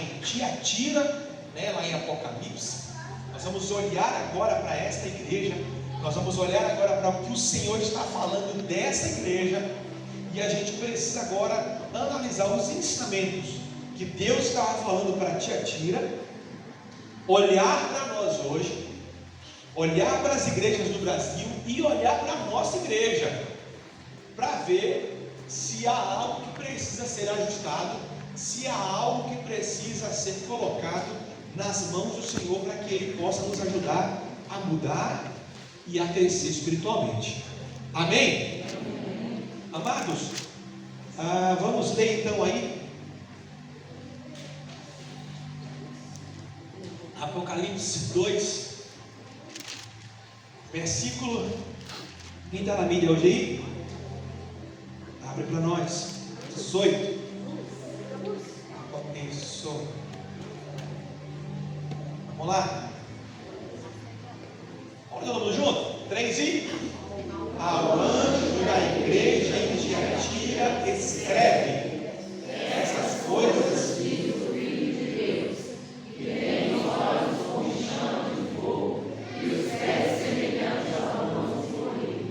em Tiatira, né, lá em Apocalipse. Nós vamos olhar agora para esta igreja, nós vamos olhar agora para o que o Senhor está falando dessa igreja, e a gente precisa agora analisar os ensinamentos que Deus estava falando para Tiatira, olhar para nós hoje, olhar para as igrejas do Brasil e olhar para a nossa igreja, para ver se há algo que precisa ser ajustado, se há algo que precisa ser colocado nas mãos do Senhor, para que Ele possa nos ajudar a mudar e a crescer espiritualmente. Amém? Amados, vamos ler então aí Apocalipse 2, versículo, quem está na mídia hoje aí? Abre para nós, 18. Isso. Vamos lá. Vamos todo mundo junto? 3 e... Ao anjo da igreja em Tiatira escreve: essas coisas diz o Filho de Deus, que tem os olhos como chama de fogo e os pés semelhantes a mãos de cordeiro.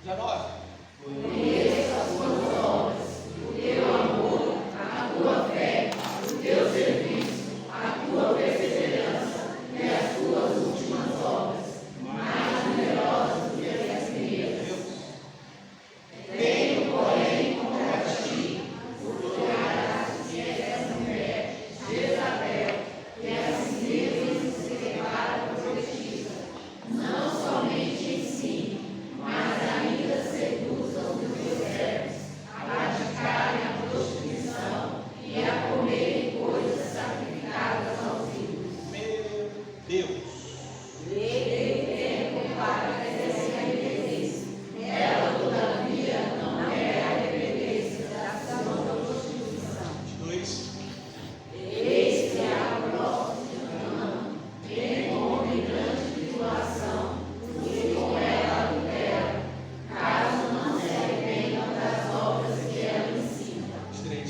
19. Conheço as tuas obras, o teu amor, a tua fé, o teu serviço, a tua perseverança e as tuas últimas obras, mais numerosas do que as primeiras. Tenho, porém, contra ti o tolerarás que essa mulher, Jezabel, que é a si mesma se declara profetisa, não somente ensine, mas ainda seduza os teus servos a praticarem a prostituição e a comerem coisas sacrificadas aos ídolos. Meu Deus! Dê tempo para que se arrependesse. Ela, todavia, não quer arrepender-se da ação da prostituição. 2. Eis que há próximo de Canaã, tem homem grande tribulação, os que com ela adulteram, caso não se arrependam das obras que ela ensina. 3.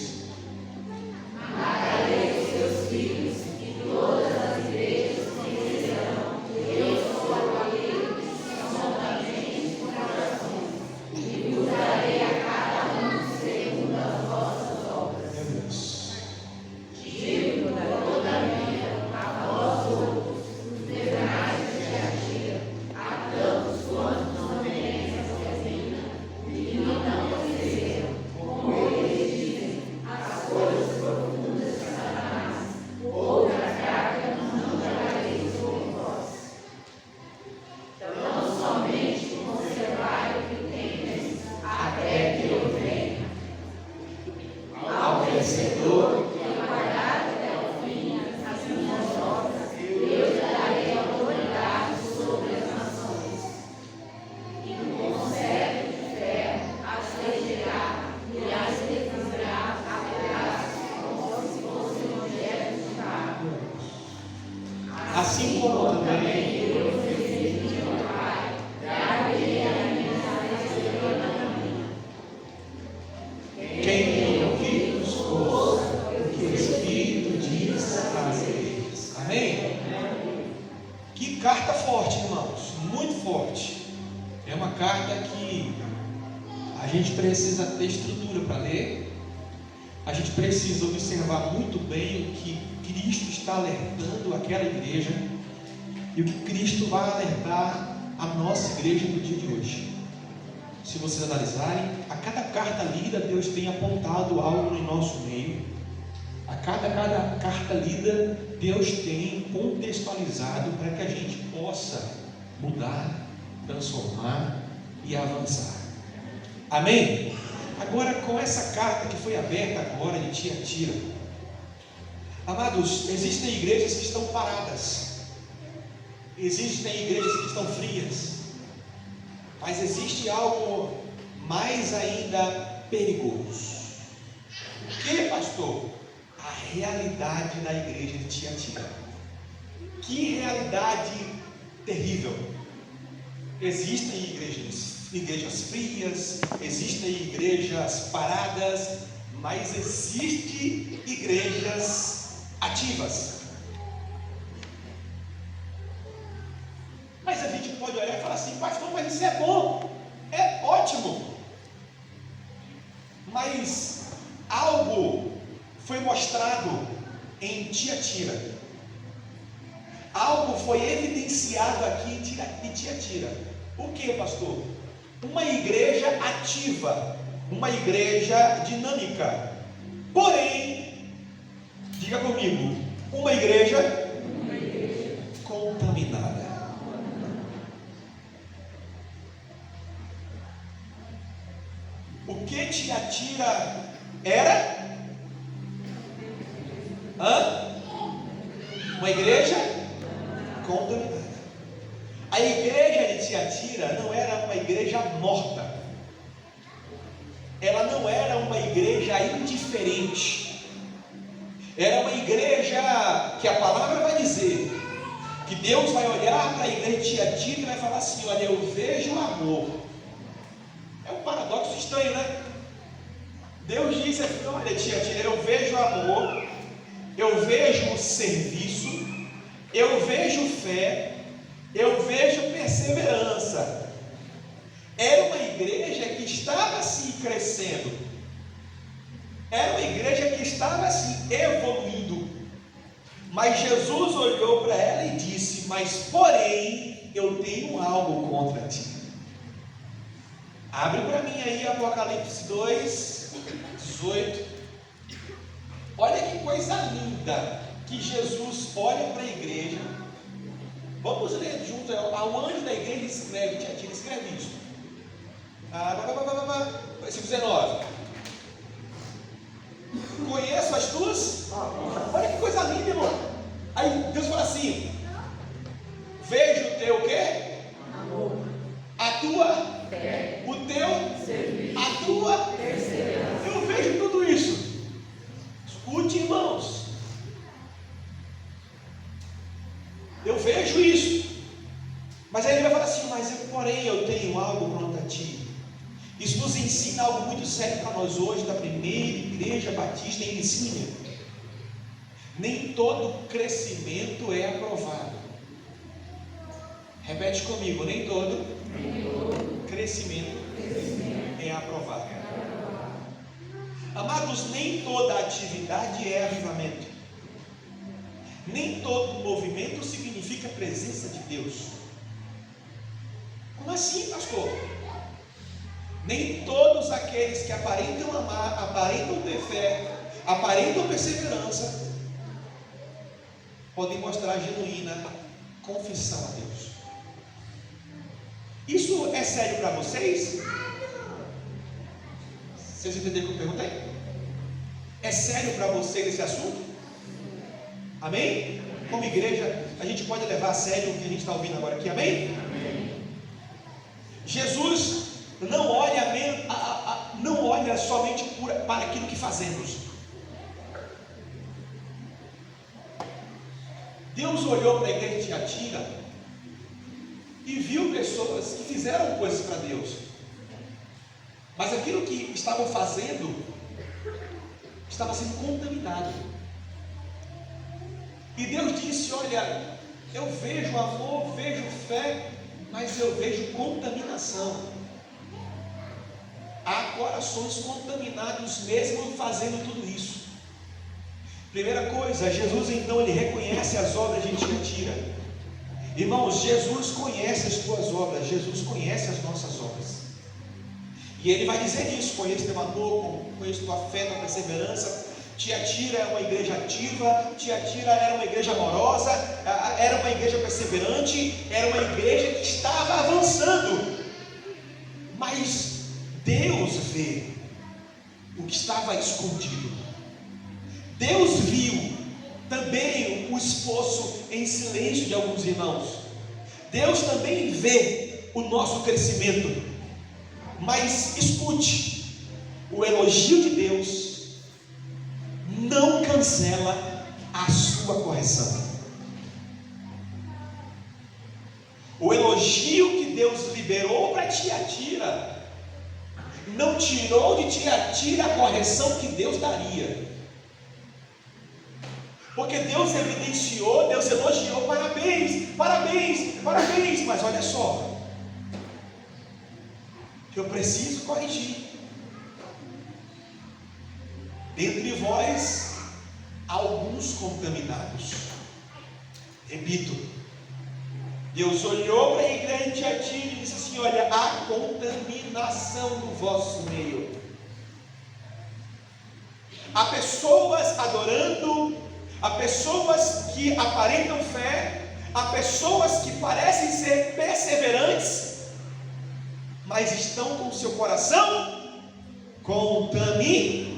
Matarei os seus filhos, e todas as igrejas conhecerão que eu sou aquele que sonda mentes e corações, e vos darei a cada um segundo as vossas obras. Meu Deus! Digo, todavia, a vós outros, os demais de Tiatira, a tantos quanto não tereis essa resina, e não conheceram, como eles dizem, as coisas profundas de Satanás, outra carga não jogareis sobre vós. Tão somente conservai o que tendes, até que eu venha. Ao vencedor, que aguardar até o fim as minhas obras, eu lhe darei autoridade sobre as nações. E com cetro de ferro as regerá e as reduzirá a pedaços, como se fossem objetos de carne. Assim como também Eu fiz de meu Pai, dar-lhe a minha sabedoria na minha. quem tem ouvidos, ouça o que o Espírito diz às igrejas. Amém? Que carta forte, irmãos, muito forte. É uma carta que a gente precisa ter estrutura para ler. A gente precisa observar muito bem o que Cristo está alertando aquela igreja e o que Cristo vai alertar a nossa igreja no dia de hoje. Se vocês analisarem, a cada carta lida, Deus tem apontado algo no nosso meio. A cada carta lida, Deus tem contextualizado para que a gente possa mudar, transformar e avançar. Amém? Agora, com essa carta que foi aberta agora de Tiatira, amados, existem igrejas que estão paradas, existem igrejas que estão frias, mas existe algo mais ainda perigoso. O que, pastor? A realidade da igreja de Tiatira. Que realidade terrível! Existem igrejas frias, existem igrejas paradas, mas existem igrejas ativas. Mas a gente pode olhar e falar assim: pastor, mas isso é bom, é ótimo. Mas algo foi mostrado em Tiatira, algo foi evidenciado aqui em Tiatira. O que, pastor? Uma igreja ativa, uma igreja dinâmica. Porém, diga comigo, uma igreja contaminada. O que Tiatira era? Uma igreja contaminada. A igreja de Tiatira não era uma igreja morta. Ela não era uma igreja indiferente. Era uma igreja que a palavra vai dizer que Deus vai olhar para a igreja de Tiatira e vai falar assim: olha, eu vejo amor. É um paradoxo estranho, né? Deus diz assim: olha, Tiatira, eu vejo amor, eu vejo serviço, eu vejo fé, eu vejo perseverança. Era uma igreja que estava assim crescendo, era uma igreja que estava assim evoluindo. Mas Jesus olhou para ela e disse: mas porém eu tenho algo contra ti. Abre para mim aí Apocalipse 2, 18. Olha que coisa linda que Jesus olha para a igreja. Vamos ler junto. Ao anjo da igreja escreve, Tiatira, escreve isso. Versículo 19. Conheço as tuas. Olha que coisa linda, irmão. Aí Deus fala assim: vejo o teu quê? Amor. A tua fé. O teu serviço. A tua perseverança. Eu vejo tudo isso. Escute, irmãos. Eu vejo isso. Mas aí ele vai falar assim: mas porém eu tenho algo contra ti. Isso nos ensina algo muito sério para nós hoje, da primeira igreja batista em Licínia. Nem todo crescimento é aprovado. Repete comigo: nem todo crescimento é aprovado. Amados, nem toda atividade é avivamento. Nem todo movimento significa presença de Deus. Como assim, pastor? Nem todos aqueles que aparentam amar, aparentam ter fé, aparentam perseverança, podem mostrar genuína confissão a Deus. Isso é sério para vocês? Vocês entenderam o que eu perguntei? É sério para vocês esse assunto? Amém? Como igreja, a gente pode levar a sério o que a gente está ouvindo agora aqui, amém? Amém. Jesus não olha somente para aquilo que fazemos. Deus olhou para a igreja de Tiatira e viu pessoas que fizeram coisas para Deus, mas aquilo que estavam fazendo estava sendo contaminado. E Deus disse: olha, eu vejo amor, vejo fé, mas eu vejo contaminação. Há corações contaminados mesmo fazendo tudo isso. Primeira coisa, Jesus então ele reconhece as obras de Tiatira. Irmãos, Jesus conhece as tuas obras, Jesus conhece as nossas obras. E ele vai dizer isso: conheço teu amor, conheço tua fé, tua perseverança. Tiatira é uma igreja ativa, Tiatira era uma igreja amorosa, era uma igreja perseverante, era uma igreja que estava avançando. Mas Deus vê o que estava escondido. Deus viu também o esforço em silêncio de alguns irmãos. Deus também vê o nosso crescimento. Mas escute, o elogio de Deus não cancela a sua correção. O elogio que Deus liberou para Tiatira não tirou de Tiatira a correção que Deus daria. Porque Deus evidenciou, Deus elogiou, parabéns, parabéns, parabéns. Mas olha só, eu preciso corrigir. Dentre vós, alguns contaminados. Repito, Deus olhou para a igreja de Tiatira e disse assim: olha, há contaminação no vosso meio. Há pessoas adorando, há pessoas que aparentam fé, há pessoas que parecem ser perseverantes, mas estão com o seu coração contaminado.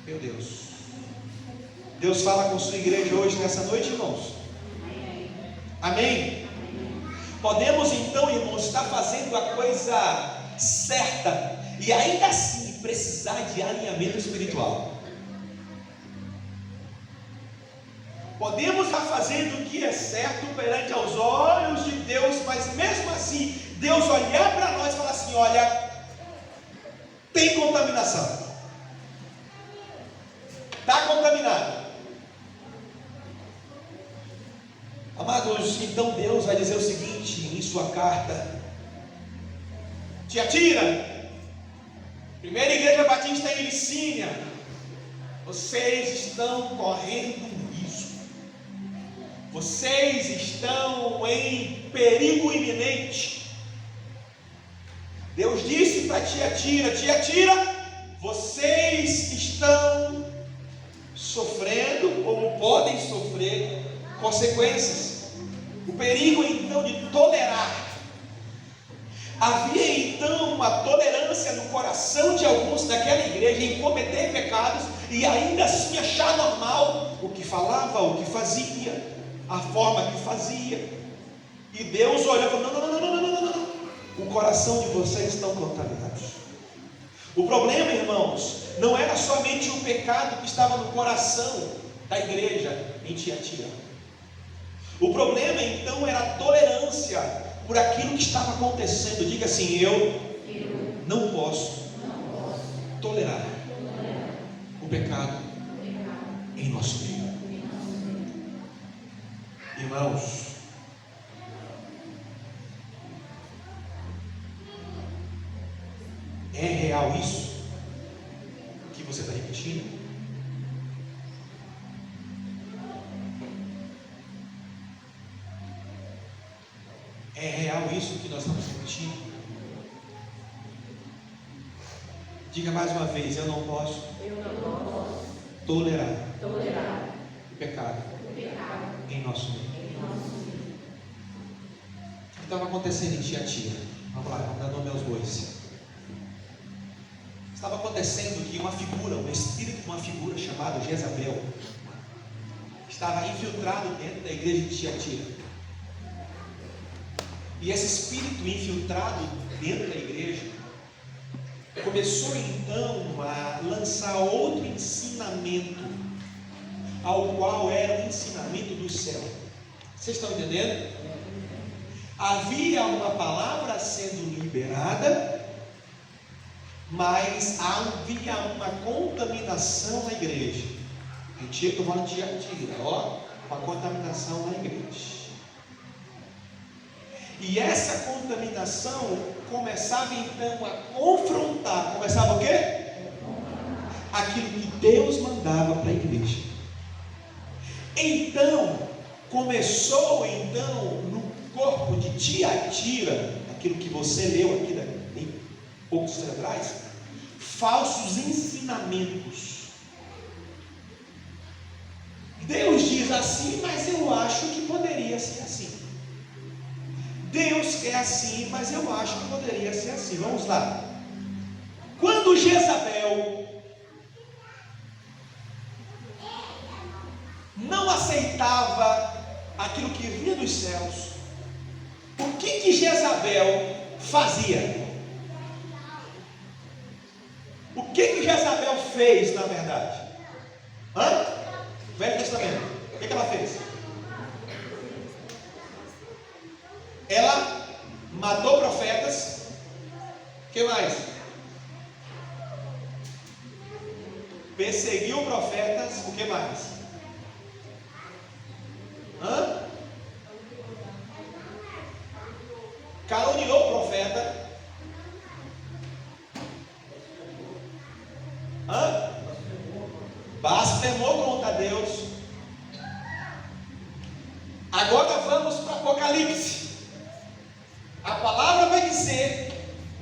Meu Deus. Deus fala com sua igreja hoje, nessa noite, irmãos. Amém? Podemos então, irmãos, estar fazendo a coisa certa e ainda assim precisar de alinhamento espiritual. Podemos estar fazendo o que é certo perante aos olhos de Deus, mas mesmo assim, Deus olhar para nós e falar assim: olha, tem contaminação. Está contaminado. Amados, então Deus vai dizer o seguinte em sua carta: Tiatira, primeira igreja batista em Licínia, vocês estão correndo risco, vocês estão em perigo iminente. Deus disse para Tiatira: Tiatira, vocês estão sofrendo ou podem sofrer consequências. O perigo então de tolerar. Havia então uma tolerância no coração de alguns daquela igreja em cometer pecados e ainda assim achar normal o que falava, o que fazia, a forma que fazia. E Deus olhou e falou: não. O coração de vocês estão contaminados. O problema, irmãos, não era somente o pecado que estava no coração da igreja em Tiatira. O problema então era a tolerância por aquilo que estava acontecendo. Diga assim: eu não posso tolerar o pecado em nosso meio. Irmãos, é real isso que você está repetindo? É real isso que nós estamos repetindo? Diga mais uma vez: eu não posso tolerar o pecado em nosso meio. O que estava acontecendo em Tiatira? Vamos lá, vamos dar nome aos bois. Estava acontecendo que uma figura, um espírito de uma figura chamada Jezabel estava infiltrado dentro da igreja de Tiatira. E esse espírito infiltrado dentro da igreja começou então a lançar outro ensinamento, ao qual era o ensinamento do céu. Vocês estão entendendo? Havia uma palavra sendo liberada, mas havia uma contaminação na igreja. Estou falando de Tiatira, uma contaminação na igreja. E essa contaminação começava então a confrontar. Começava o quê? Aquilo que Deus mandava para a igreja. Então, começou então no corpo de Tiatira, aquilo que você leu aqui em poucos dias atrás, falsos ensinamentos. Deus diz assim, mas eu acho que poderia ser assim. Deus é assim, mas eu acho que poderia ser assim. Vamos lá. Quando Jezabel não aceitava aquilo que vinha dos céus, o que Jezabel fazia? O que Jezabel fez, na verdade? Velho Testamento. O que ela fez? Ela matou profetas. O que mais? Perseguiu profetas. O que mais? blasfemou contra Deus. Agora vamos para Apocalipse. A palavra vai dizer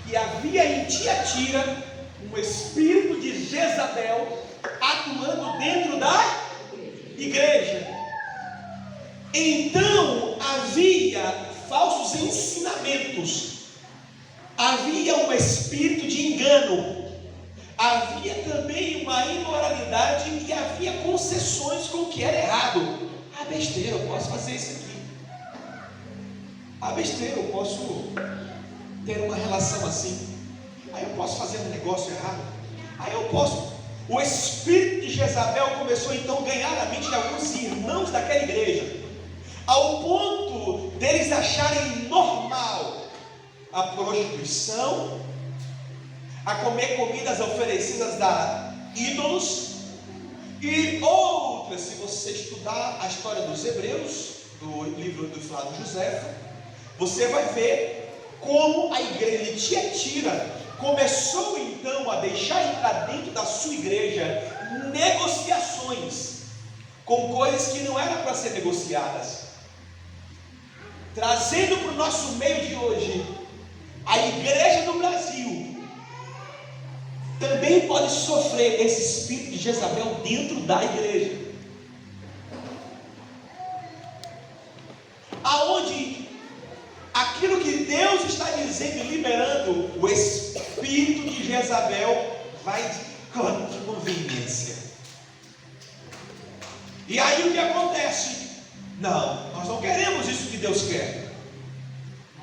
que havia em Tiatira um espírito de Jezabel atuando dentro da igreja. Então havia falsos ensinamentos, havia um espírito de engano, havia também uma imoralidade e havia concessões com o que era errado. Ah, besteira, eu posso fazer isso aqui. Ah, besteira, eu posso ter uma relação assim. Aí eu posso fazer um negócio errado. Aí eu posso. O espírito de Jezabel começou então a ganhar a mente de alguns irmãos daquela igreja, ao ponto deles acharem normal a prostituição, a comer comidas oferecidas a ídolos e outras. Se você estudar a história dos Hebreus, do livro do Flávio José, você vai ver como a igreja de Tiatira começou então a deixar entrar dentro da sua igreja negociações com coisas que não eram para ser negociadas, trazendo para o nosso meio de hoje. A igreja do Brasil também pode sofrer esse espírito de Jezabel dentro da igreja, aonde aquilo que Deus está dizendo e liberando, o espírito de Jezabel vai de conveniência. E aí o que acontece? Não, nós não queremos isso que Deus quer.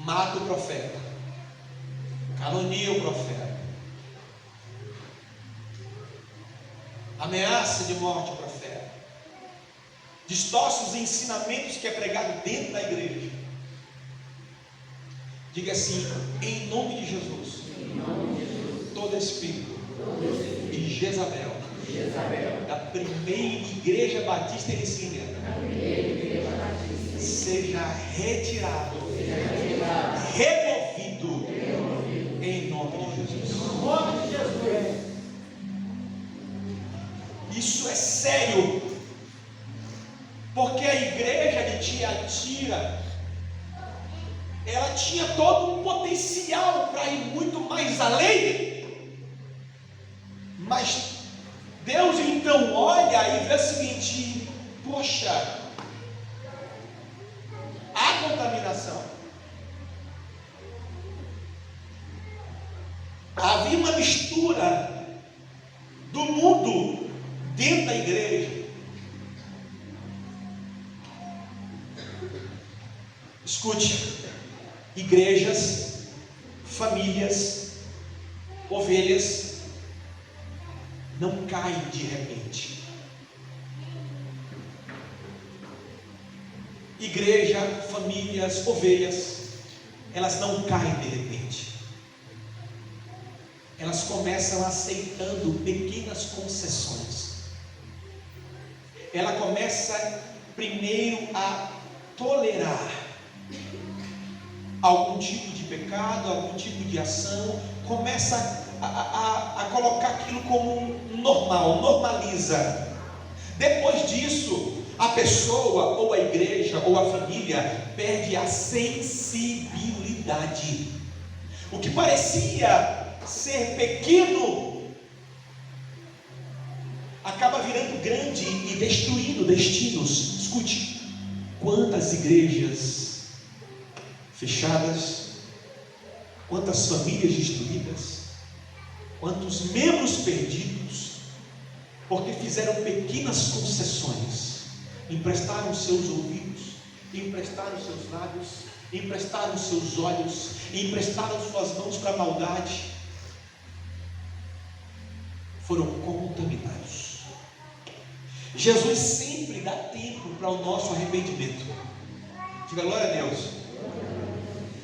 Mata o profeta, calonia o profeta, ameaça de morte o profeta, distorce os ensinamentos que é pregado dentro da igreja. Diga assim: em nome de Jesus, todo espírito de Jezabel, da primeira igreja batista Ericínia, seja retirado, removido, em nome de Jesus. Isso é sério, porque a igreja de Tiatira, ela tinha todo um potencial para ir muito mais além, mas Deus então olha e vê o seguinte: poxa, há contaminação, havia uma mistura do mundo dentro da igreja. Escute, igrejas, famílias, ovelhas não caem de repente. Igreja, famílias, ovelhas, elas não caem de repente. Elas começam aceitando pequenas concessões. Ela começa primeiro a tolerar algum tipo de pecado, algum tipo de ação, começa a colocar aquilo como normal, normaliza. Depois disso, a pessoa, ou a igreja, ou a família, perde a sensibilidade. O que parecia ser pequeno acaba virando grande e destruindo destinos. Escute, quantas igrejas fechadas, quantas famílias destruídas, quantos membros perdidos, porque fizeram pequenas concessões, emprestaram seus ouvidos, emprestaram seus lábios, emprestaram seus olhos, emprestaram suas mãos para a maldade, foram contaminados. Jesus sempre dá tempo para o nosso arrependimento. Diga glória a Deus.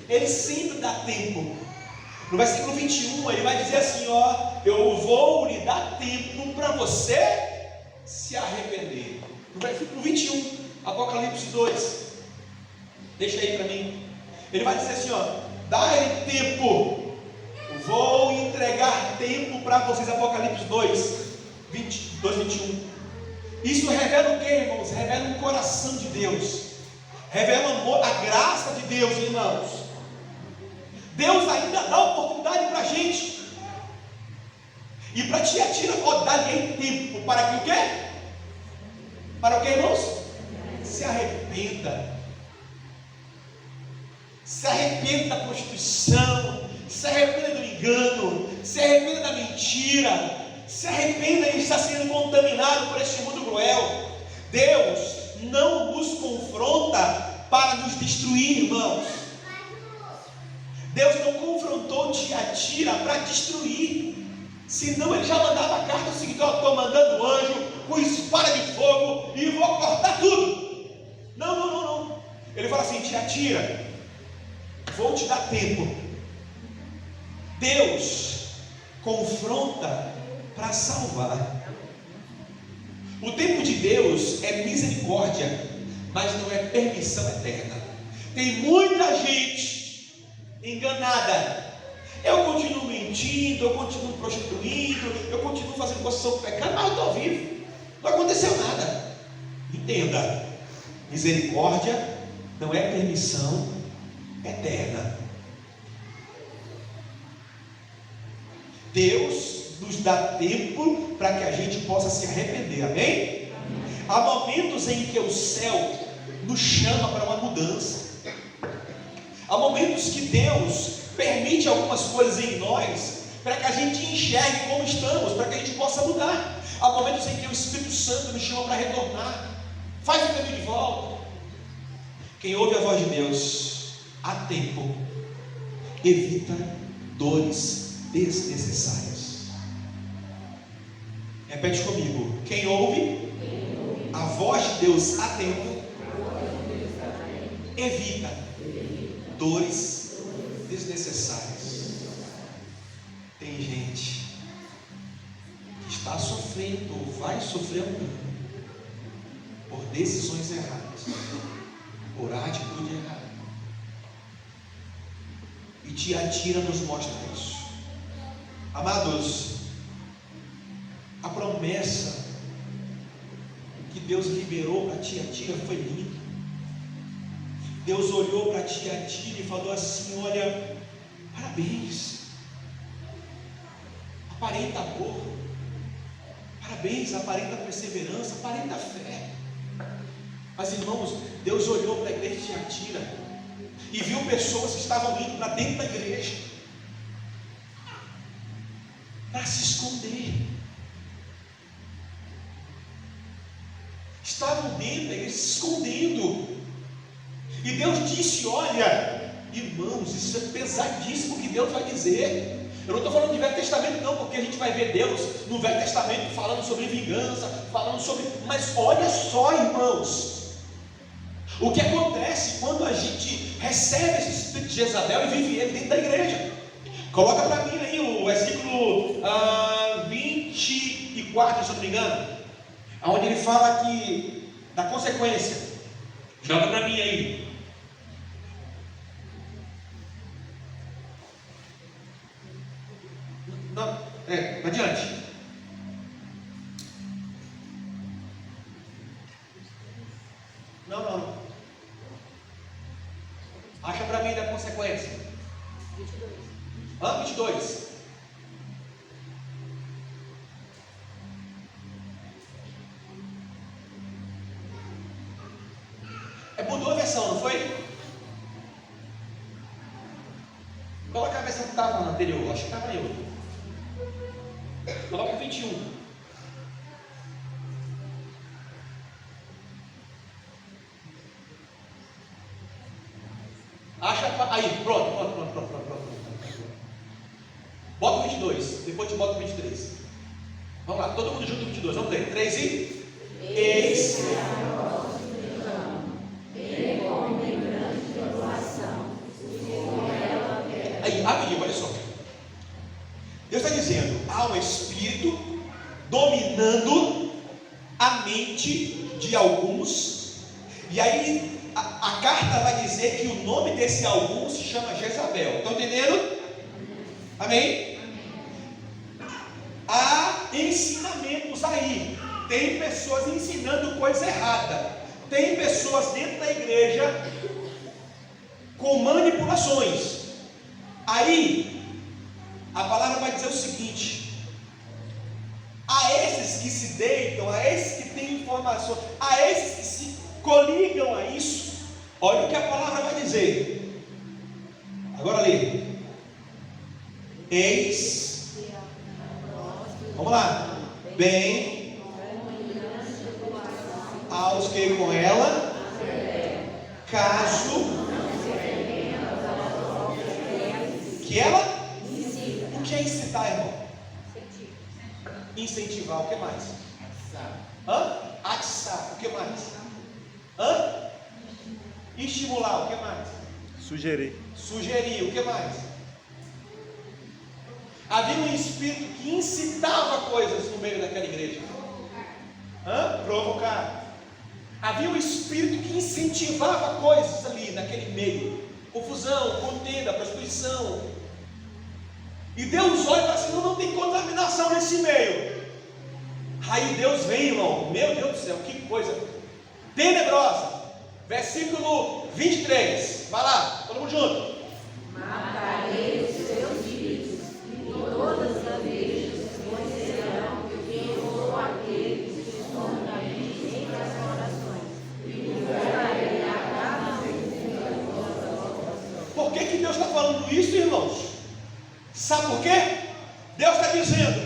Ele sempre dá tempo. No versículo 21 ele vai dizer assim: ó, eu vou lhe dar tempo para você se arrepender. No versículo 21, Apocalipse 2, deixa aí para mim. Ele vai dizer assim: ó, dá ele tempo, vou entregar tempo para vocês. Apocalipse 2, 21. Isso revela o que, irmãos? Revela o coração de Deus. Revela o amor, a graça de Deus, irmãos. Deus ainda dá oportunidade para a gente. E para Tiatira, dá-lhe tempo para que o quê? Para o que, irmãos? Se arrependa. Se arrependa da prostituição. Se arrependa do engano. Se arrependa da mentira. Se arrependa de estar sendo contaminado por este mundo cruel. Deus não nos confronta para nos destruir, irmãos. Deus não confrontou Tiatira para destruir. Senão ele já mandava a carta seguinte: estou mandando um anjo com espada de fogo e vou cortar tudo. Não. Ele fala assim: Tiatira, vou te dar tempo. Deus confronta para salvar. O tempo de Deus é misericórdia, mas não é permissão eterna. Tem muita gente enganada. Eu continuo mentindo, eu continuo prostituindo, eu continuo fazendo possessão com pecado, mas eu estou vivo. Não aconteceu nada. Entenda: misericórdia não é permissão eterna. Deus nos dá tempo para que a gente possa se arrepender, amém? Há momentos em que o céu nos chama para uma mudança. Há momentos que Deus permite algumas coisas em nós para que a gente enxergue como estamos, para que a gente possa mudar. Há momentos em que o Espírito Santo nos chama para retornar. Faz o caminho de volta. Quem ouve a voz de Deus há tempo evita dores desnecessárias. Repete comigo: quem ouve a voz de Deus há tempo evita dores desnecessárias. Tem gente que está sofrendo ou vai sofrer um dano por decisões erradas, por atitude errada. E Tiatira nos mostra isso. Amados, a promessa que Deus liberou para Tiatira foi linda. Deus olhou para Tiatira e falou assim: olha, parabéns, aparenta amor, parabéns, aparenta perseverança, aparenta fé. Mas, irmãos, Deus olhou para a igreja de Tiatira e viu pessoas que estavam indo para dentro da igreja para se esconder. Estavam dentro da igreja se escondendo. E Deus disse: olha, irmãos, isso é pesadíssimo o que Deus vai dizer. Eu não estou falando de Velho Testamento não, porque a gente vai ver Deus no Velho Testamento falando sobre vingança, falando sobre... Mas olha só, irmãos, o que acontece quando a gente recebe esse espírito de Jezabel e vive ele dentro da igreja. Coloca para mim aí o versículo 24, se eu não me engano, onde ele fala que da consequência. Joga para mim aí. Não, adiante. Não. Acha para mim da consequência. 22. 22. Mudou a versão, não foi? Coloca a versão que estava na anterior, acho que estava em outra. Coloca 21. Acha aí, pronto. Bota o 22, depois te bota o 23. Vamos lá, todo mundo junto o 22, vamos ler. 3 e... Eis aí, rapidinho, olha só. Deus está dizendo: há um espírito dominando a mente de alguns. E aí a carta vai dizer que o nome desse alguns se chama Jezabel. Estão entendendo? Amém? Há ensinamentos aí tem pessoas ensinando coisa errada. Tem pessoas dentro da igreja com manipulações. Aí, a palavra vai dizer o seguinte: a esses que se deitam, a esses que têm informação, a esses que se coligam a isso, olha o que a palavra vai dizer. Agora lê. Eis, vamos lá, bem aos que com ela, caso que ela, o que é incitar, irmão? Incentivar, o que mais? Atiçar, o que mais? Estimular, o que mais? Sugerir, o que mais? Havia um espírito que incitava coisas no meio daquela igreja. Provocar. Havia um espírito que incentivava coisas ali naquele meio. Confusão, contenda, prostituição. E Deus olha e fala assim: não tem contaminação nesse meio. Aí Deus vem, irmão. Meu Deus do céu, que coisa tenebrosa. Versículo 23. Vai lá, todo mundo junto. Matarei os seus filhos, e todas as igrejas conhecerão que eu sou aquele que estou na mente entre as orações, e livrarei a cada um. Por que Deus está falando isso, irmãos? Sabe por quê? Deus está dizendo: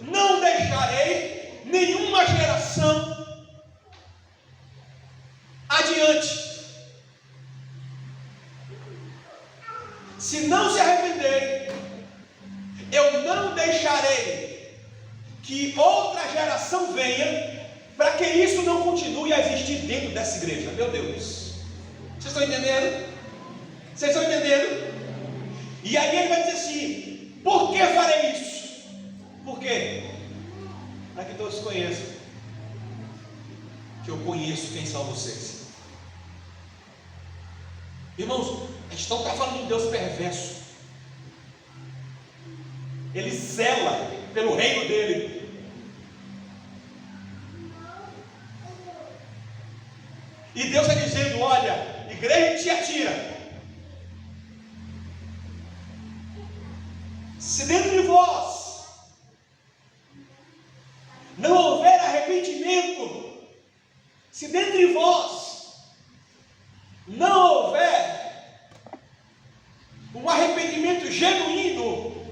não deixarei nenhuma geração adiante, se não se arrependerem, eu não deixarei que outra geração venha, para que isso não continue a existir dentro dessa igreja. Meu Deus, vocês estão entendendo? Vocês estão entendendo? E aí ele vai dizer assim: por que farei isso? Por quê? Para que todos conheçam que eu conheço quem são vocês. Irmãos, a gente não está falando de um Deus perverso. Ele zela pelo reino dele. E Deus está dizendo: olha, igreja de Tiatira, se dentro de vós não houver arrependimento, se dentro de vós não houver um arrependimento genuíno,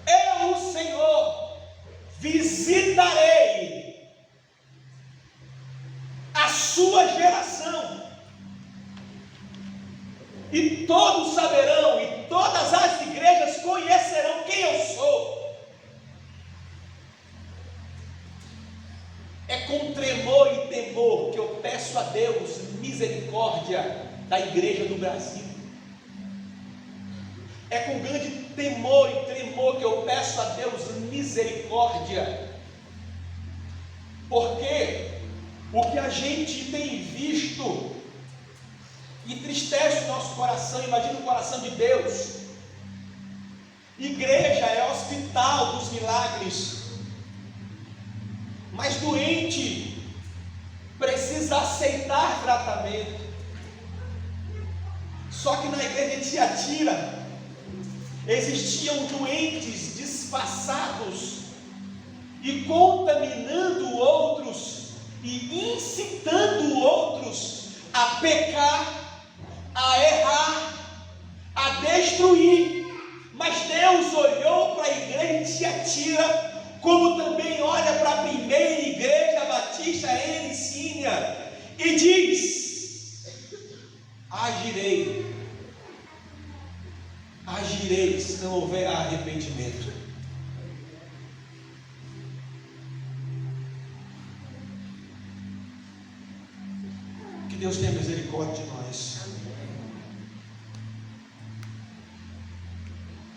eu, o Senhor, visitarei a sua geração, e todos saberão, e todas as igrejas conhecerão quem eu sou. É com tremor e temor que eu peço a Deus misericórdia da igreja do Brasil. É com grande temor e tremor que eu peço a Deus misericórdia, porque o que a gente tem visto entristece o nosso coração. Imagina o coração de Deus. Igreja é hospital dos milagres, mas doente precisa aceitar tratamento. Só que na igreja de Tiatira existiam doentes disfarçados e contaminando outros e incitando outros a pecar, a errar, a destruir. Mas Deus olhou para a igreja de Tiatira, como também olha para a primeira igreja batista em Licínia, e diz: agirei se não houver arrependimento. Que Deus tenha misericórdia de nós.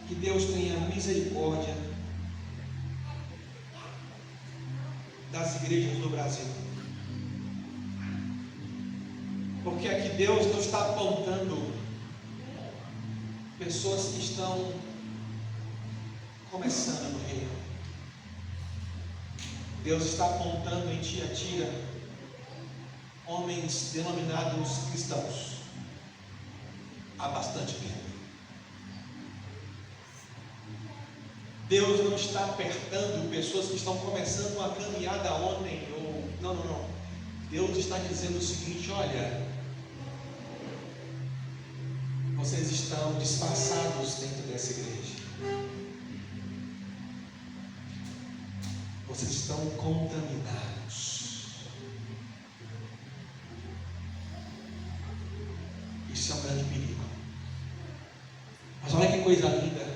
Que Deus tenha misericórdia das igrejas do Brasil. Porque aqui Deus não está apontando pessoas que estão começando no reino. Deus está apontando em Tiatira homens denominados cristãos há bastante tempo. Deus não está apertando pessoas que estão começando uma caminhada ontem, ou não. Deus está dizendo o seguinte: olha, vocês estão disfarçados dentro dessa igreja. Vocês estão contaminados. Isso é um grande perigo. Mas olha que coisa linda.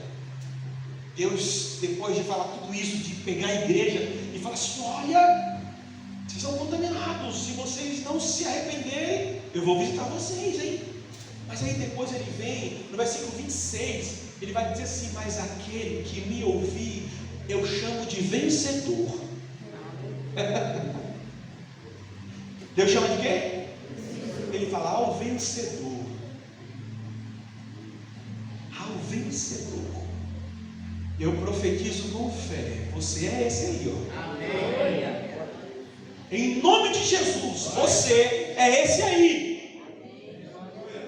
Deus, depois de falar tudo isso, de pegar a igreja e falar assim: olha, vocês são contaminados. Se vocês não se arrependerem, eu vou visitar vocês, hein? Mas aí depois ele vem, no versículo 26, ele vai dizer assim: mas aquele que me ouvir, eu chamo de vencedor. Deus chama de quê? Ele fala ao vencedor. Ao vencedor. Eu profetizo com fé. Você é esse aí, ó. Amém. Em nome de Jesus, você é esse aí.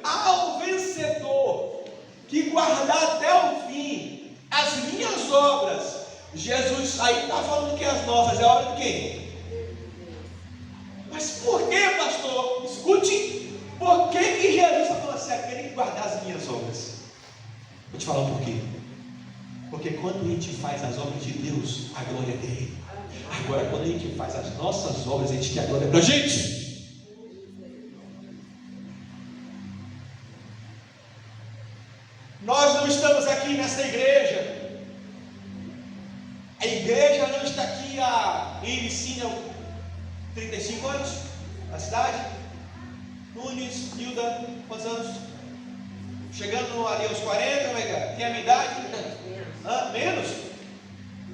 Ao vencedor que guardar até o fim as minhas obras. Jesus aí está falando que as nossas é a obra de quem? Mas por que, pastor? Escute. Por que Jesus está falando assim? Aquele que guardar as minhas obras. Vou te falar um porquê. Porque quando a gente faz as obras de Deus, a glória é dele. Agora, quando a gente faz as nossas obras, a gente quer a glória para a gente. Nós não estamos aqui nessa igreja. A igreja não está aqui em Iricínia, 35 anos, na cidade. Nunes, Hilda, quantos anos? Chegando ali aos 40, como é que é? Tem a minha idade? Menos?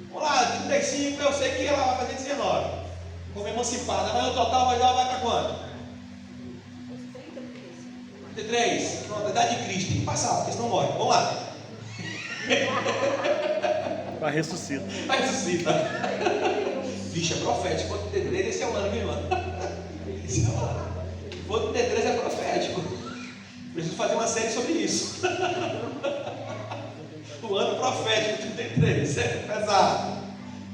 Vamos lá, 35, eu sei que ela vai fazer 19. Como emancipada, mas no total vai para quanto? 33. Pronto, a idade de Cristo. Tem que passar, porque senão morre. Vamos lá. Vai ressuscita. Vixe, é profético. Quando 33, esse é o ano, minha irmã. Esse é o ano. Quando 33 é profético. Preciso fazer uma série sobre isso. O ano profético de 33, é pesado.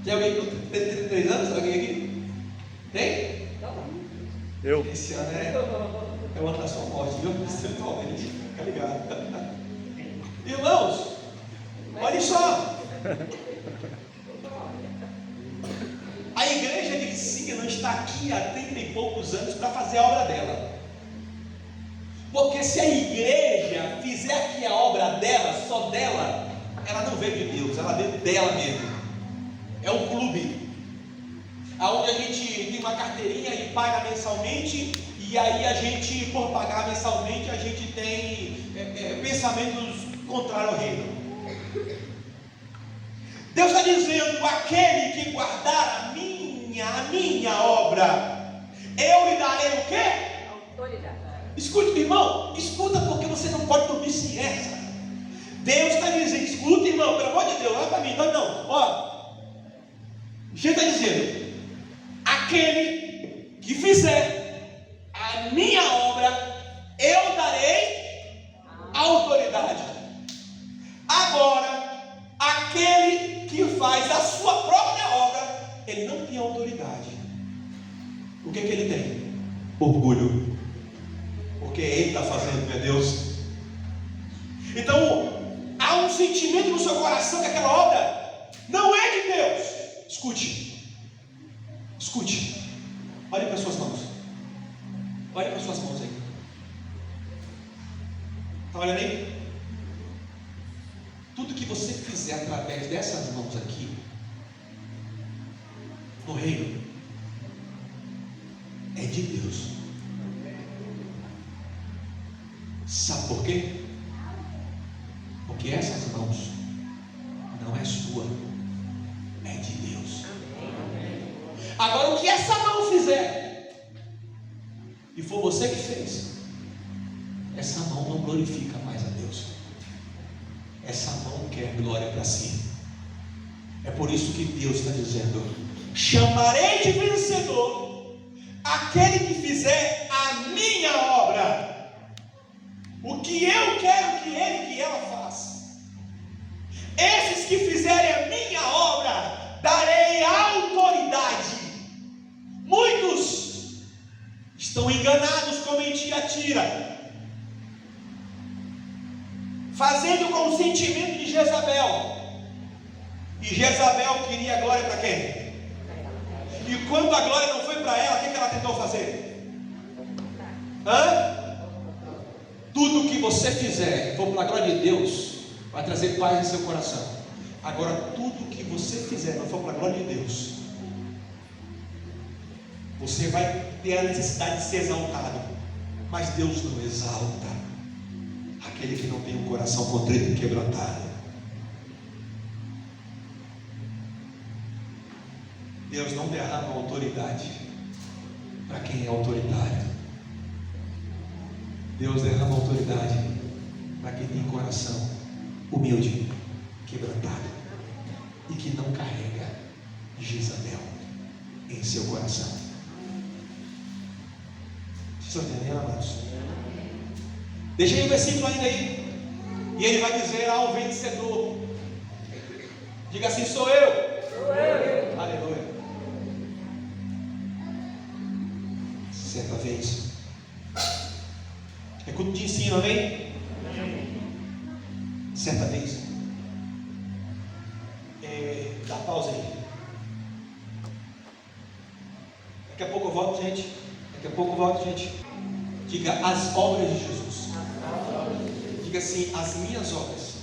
Tem alguém com 33 anos? Alguém aqui? Tem? Eu. Esse ano é o ano da sua morte, viu? Espiritualmente. Fica ligado. Irmãos, olha só. A igreja de Iricínia não está aqui há 30 e poucos anos para fazer a obra dela. Porque se a igreja fizer aqui a obra dela, só dela, ela não veio de Deus, ela veio dela mesmo. É um clube, onde a gente tem uma carteirinha e paga mensalmente, e aí a gente, por pagar mensalmente, a gente tem pensamentos contrários ao reino. Deus está dizendo: aquele que guardar a minha obra, eu lhe darei o quê? Autoridade. Escute, irmão, escuta, porque você não pode dormir sem essa. Deus está dizendo: escuta, irmão, pelo amor de Deus, olha para mim, não, ó. Jesus está dizendo: aquele que fizer a minha obra, eu darei autoridade. Agora, aquele que faz a sua própria obra, ele não tem autoridade. O que ele tem? Orgulho. Porque ele está fazendo, meu Deus. Então, há um sentimento no seu coração que aquela obra não é de Deus. Escute. Olhe para as suas mãos. Olhe para as suas mãos aí. Está olhando aí? Tudo que você fizer através dessas mãos aqui, no reino, é de Deus. Sabe por quê? Porque essas mãos não é sua, é de Deus. Agora, o que essa mão fizer, e for você que fez, essa mão não glorifica mais a Deus. Essa mão quer glória para si. É por isso que Deus está dizendo: chamarei de vencedor aquele que fizer a minha obra. O que eu quero que ele, que ela faça. Esses que fizerem a minha obra, darei autoridade. Muitos estão enganados como em Tiatira, fazendo o consentimento de Jezabel. E Jezabel queria glória para quem? E quando a glória não foi para ela, o que ela tentou fazer? Tudo que você fizer, for para a glória de Deus, vai trazer paz em seu coração. Agora, tudo que você fizer, não for para a glória de Deus, você vai ter a necessidade de ser exaltado. Mas Deus não exalta aquele que não tem um coração contrito e quebrantado. Deus não derrama autoridade para quem é autoritário. Deus derrama autoridade para quem tem coração humilde, quebrantado, e que não carrega Jezabel em seu coração. Vocês estão entendendo, amados? Deixei o versículo ainda aí. E ele vai dizer ao vencedor. Diga assim: sou eu. Sou eu. Aleluia. Certa vez, é culto de ensino, amém? Certa vez, dá pausa aí. Daqui a pouco eu volto, gente. Daqui a pouco eu volto, gente. Diga: as obras de Jesus. Diga assim: as minhas obras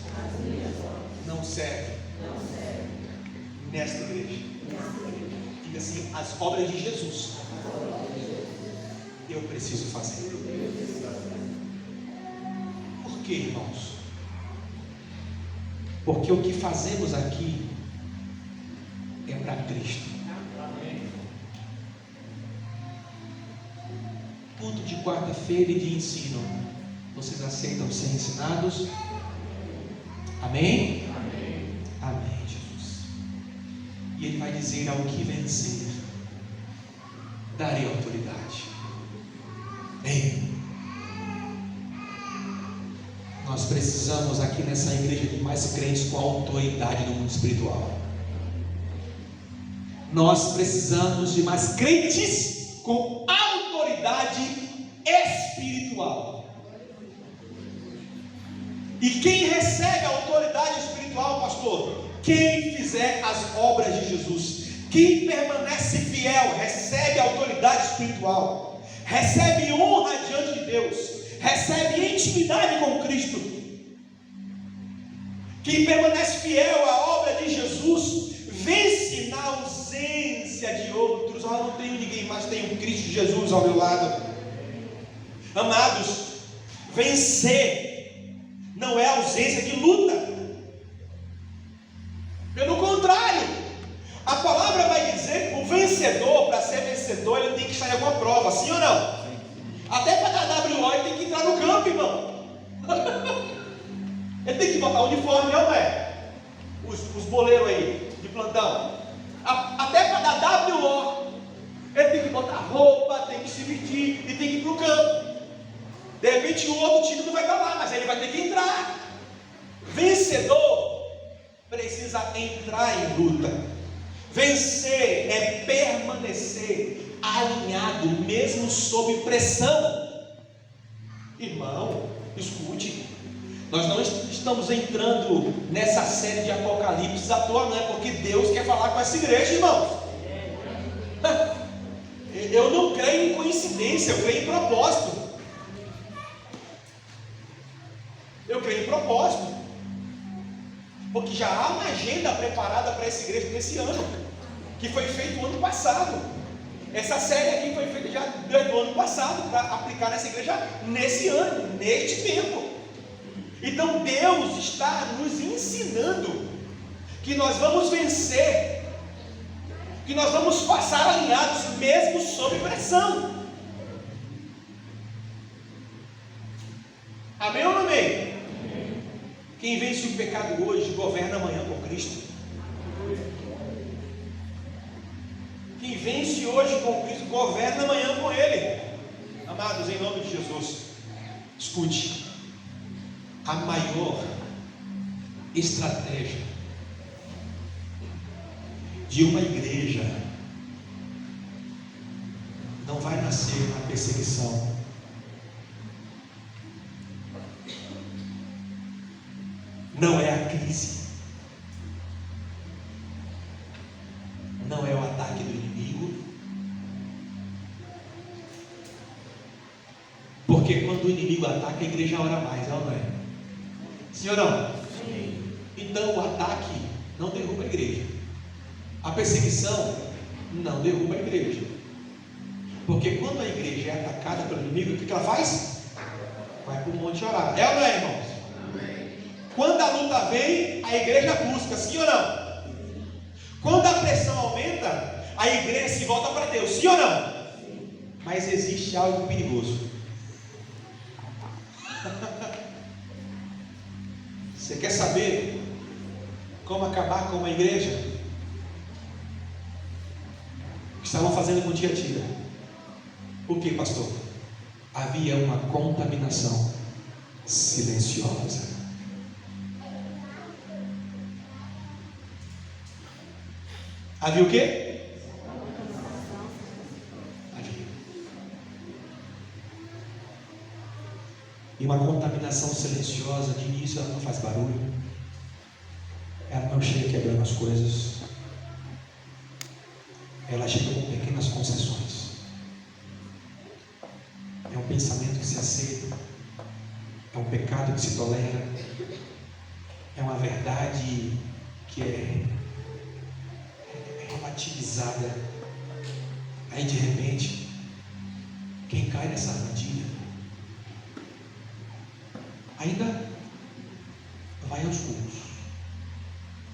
não servem nesta igreja. Diga assim: as obras de Jesus eu preciso fazer. Por quê, irmãos? Porque o que fazemos aqui é para Cristo. Culto de quarta-feira e de ensino, vocês aceitam ser ensinados? Amém? Amém. Amém, Jesus. E ele vai dizer: ao que vencer, darei autoridade. Bem, nós precisamos aqui nessa igreja de mais crentes com autoridade no mundo espiritual. Nós precisamos de mais crentes com autoridade espiritual. E quem recebe a autoridade espiritual, pastor? Quem fizer as obras de Jesus. Quem permanece fiel recebe a autoridade espiritual. Recebe honra diante de Deus, recebe intimidade com Cristo. Quem permanece fiel à obra de Jesus, vence na ausência de outros. Não tenho ninguém mais, tenho Cristo Jesus ao meu lado. Amados, vencer não é ausência de luta. Pelo contrário, a palavra vai dizer que o vencedor, para ser vencedor, ele tem que estar em alguma prova, sim ou não? Sim. Até para dar WO ele tem que entrar no campo, irmão. Ele tem que botar o uniforme, não é? Os boleiros aí, de plantão. Até para dar WO, ele tem que botar roupa, tem que se vestir e tem que ir para o campo. De repente o outro time não vai estar lá, mas ele vai ter que entrar. Vencedor precisa entrar em luta. Vencer é permanecer alinhado, mesmo sob pressão. Irmão, escute. Nós não estamos entrando nessa série de Apocalipse à toa, não é porque Deus quer falar com essa igreja, irmãos. Eu não creio em coincidência, eu creio em propósito. Eu creio em propósito. Porque já há uma agenda preparada para essa igreja nesse ano, que foi feito o ano passado. Essa série aqui foi feita já desde o ano passado, para aplicar nessa igreja nesse ano, neste tempo. Então Deus está nos ensinando que nós vamos vencer, que nós vamos passar alinhados mesmo sob pressão. Amém ou não amém? Quem vence o pecado hoje, governa amanhã com Cristo. vence hoje com Cristo, governa amanhã com Ele. Amados, em nome de Jesus, escute, a maior estratégia de uma igreja não vai nascer na perseguição. Não é a crise, não é o ataque do inimigo, porque quando o inimigo ataca, a igreja ora mais, não é? Sim ou não? Sim. Então o ataque não derruba a igreja, a perseguição não derruba a igreja, porque quando a igreja é atacada pelo inimigo, o que ela faz? Vai para o monte orar, é ou não é, irmãos? Quando a luta vem, a igreja busca, sim ou não? Quando a pressão aumenta, a igreja se volta para Deus, sim ou não? Mas existe algo perigoso. Você quer saber como acabar com uma igreja? O que estavam fazendo com Tiatira? O que, pastor? Havia uma contaminação silenciosa. Havia o quê? Havia. E uma contaminação silenciosa, de início ela não faz barulho, ela não chega quebrando as coisas, ela chega com pequenas concessões. É um pensamento que se aceita, é um pecado que se tolera, é uma verdade que é relativizada. Aí de repente, quem cai nessa armadilha ainda vai aos cultos,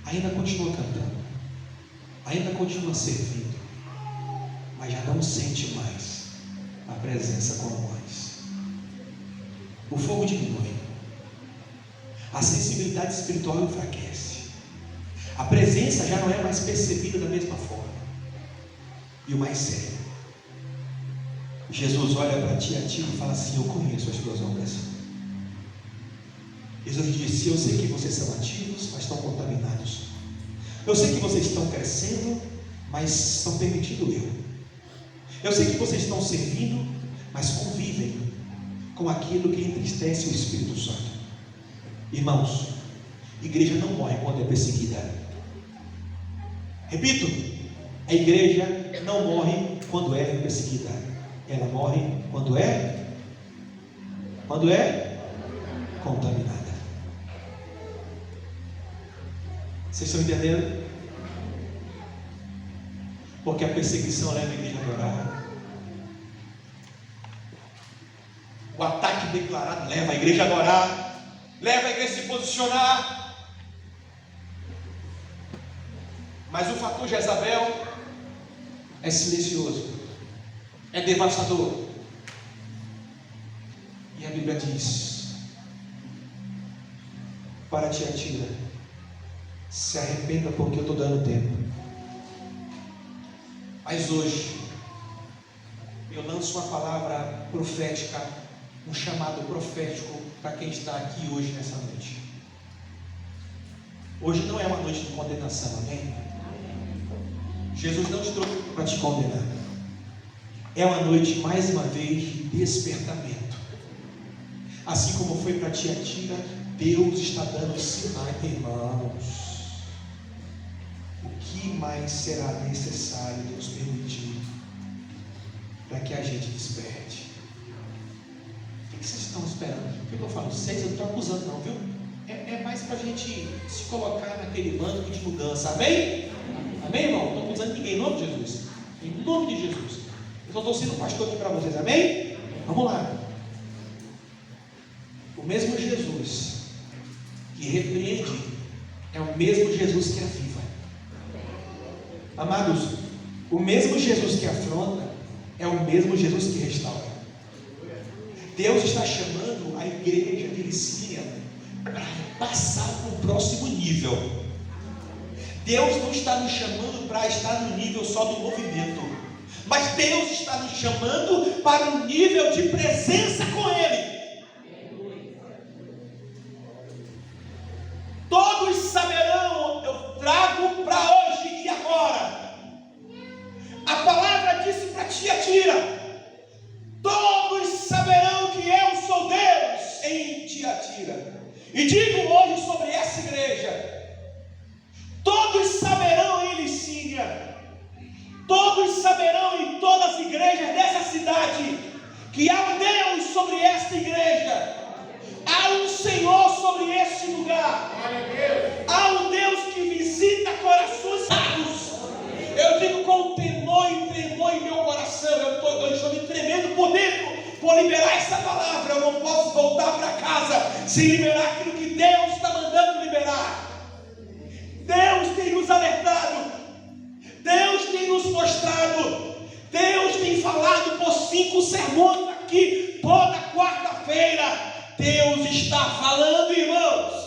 ainda continua cantando, ainda continua servindo, mas já não sente mais a presença como antes. O fogo diminui, a sensibilidade espiritual enfraquece, a presença já não é mais percebida da mesma forma. E o mais sério, Jesus olha para Tiatira e fala assim: eu conheço as tuas obras. Jesus disse: eu sei que vocês são ativos, mas estão contaminados. Eu sei que vocês estão crescendo, mas estão permitindo eu. Eu sei que vocês estão servindo, mas convivem com aquilo que entristece o Espírito Santo. Irmãos, igreja não morre quando é perseguida. Repito, a igreja não morre quando é perseguida. Ela morre quando é contaminada. Vocês estão entendendo? Porque a perseguição leva a igreja a adorar. O ataque declarado leva a igreja a adorar, leva a igreja a se posicionar. Mas o fator Jezabel é silencioso, é devastador. E a Bíblia diz para Tiatira: se arrependa, porque eu estou dando tempo. Mas hoje eu lanço uma palavra profética, um chamado profético para quem está aqui hoje nessa noite. Hoje não é uma noite de condenação, amém? Jesus não te trouxe para te condenar. É uma noite, mais uma vez, de despertamento. Assim como foi para Tiatira, Deus está dando sinais, irmãos. O que mais será necessário Deus permitir para que a gente desperte? O que vocês estão esperando? O que eu falo? Vocês, eu não estou acusando não, viu? É mais para a gente se colocar naquele banco de mudança, amém? Amém, irmão? Não estou acusando ninguém, em nome de Jesus. Em nome de Jesus. Eu só estou sendo pastor aqui para vocês, amém? Vamos lá. O mesmo Jesus que repreende é o mesmo Jesus que aviva. Amados, o mesmo Jesus que afronta é o mesmo Jesus que restaura. Deus está chamando a igreja de Licínia para passar para o próximo nível. Deus não está nos chamando para estar no nível só do movimento. Mas Deus está nos chamando para um nível de presença com Ele. Todos saberão, eu trago para hoje e agora. A palavra disse para Tiatira: todos saberão que eu sou Deus em Tiatira. E digo hoje sobre essa igreja: todos saberão em Licínia, todos saberão em todas as igrejas dessa cidade, que há um Deus sobre esta igreja, há um Senhor sobre este lugar, há um Deus que visita corações raros. Eu digo com temor e tremor em meu coração, eu estou me tremendo por dentro, por liberar essa palavra. Eu não posso voltar para casa sem liberar aquilo que Deus está mandando liberar. Deus tem nos alertado, Deus tem nos mostrado, Deus tem falado por 5 sermões aqui, toda quarta-feira. Deus está falando, irmãos.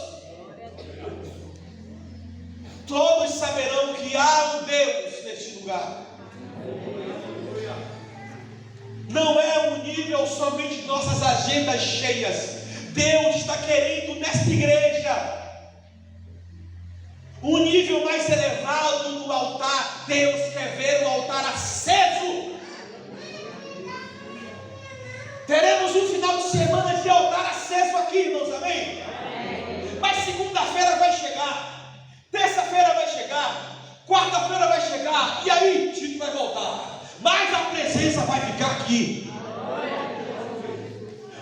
Todos saberão que há um Deus neste lugar. Não é um nível somente de nossas agendas cheias. Deus está querendo nesta igreja um nível mais elevado no altar. Deus quer ver o altar aceso. Teremos um final de semana de altar aceso aqui, irmãos, amém? Mas segunda-feira vai chegar, terça-feira vai chegar, quarta-feira vai chegar, e aí Tito vai voltar, mas a presença vai ficar aqui.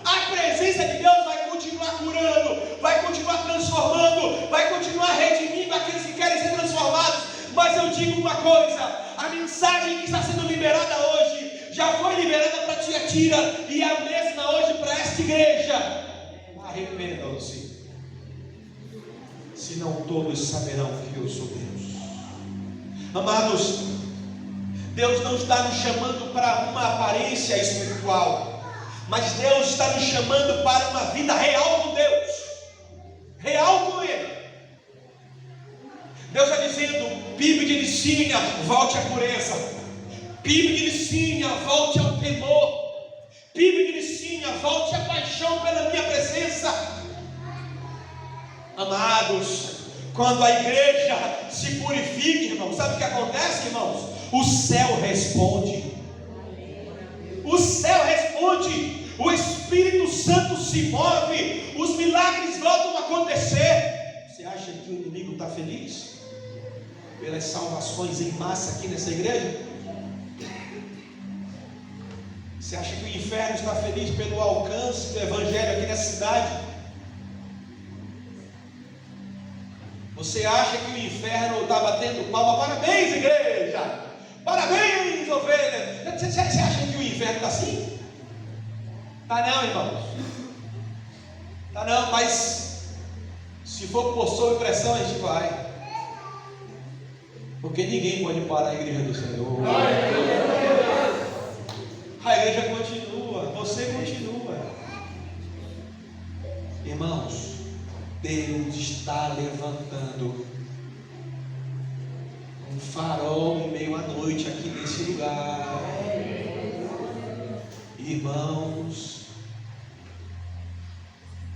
A presença de Deus vai continuar curando, vai continuar transformando, vai continuar redimindo aqueles que querem ser transformados. Mas eu digo uma coisa: a mensagem que está sendo liberada hoje já foi liberada para Tiatira, e a mesma hoje para esta igreja. Arrependam-se, senão todos saberão que eu sou Deus. Amados, Deus não está nos chamando para uma aparência espiritual, mas Deus está nos chamando para uma vida real com Deus, real com Ele. Deus está dizendo: PIB de Licínia, volte à pureza. PIB de Licínia, volte ao temor. PIB de Licínia, volte à paixão pela minha presença. Amados, quando a igreja se purifica, irmãos, sabe o que acontece, irmãos? O céu responde. O céu responde. O Espírito Santo se move. Os milagres voltam a acontecer. Você acha que o inimigo está feliz pelas salvações em massa aqui nessa igreja? Você acha que o inferno está feliz pelo alcance do evangelho aqui nessa cidade? Você acha que o inferno está batendo palma? Parabéns, igreja! Parabéns, ovelha! Você acha que o inferno está assim? Tá não, irmãos. Tá não, mas se for por sob pressão, a gente vai. Porque ninguém pode parar a igreja do Senhor. A igreja continua, você continua. Irmãos, Deus está levantando um farol em meio à noite aqui nesse lugar. Irmãos,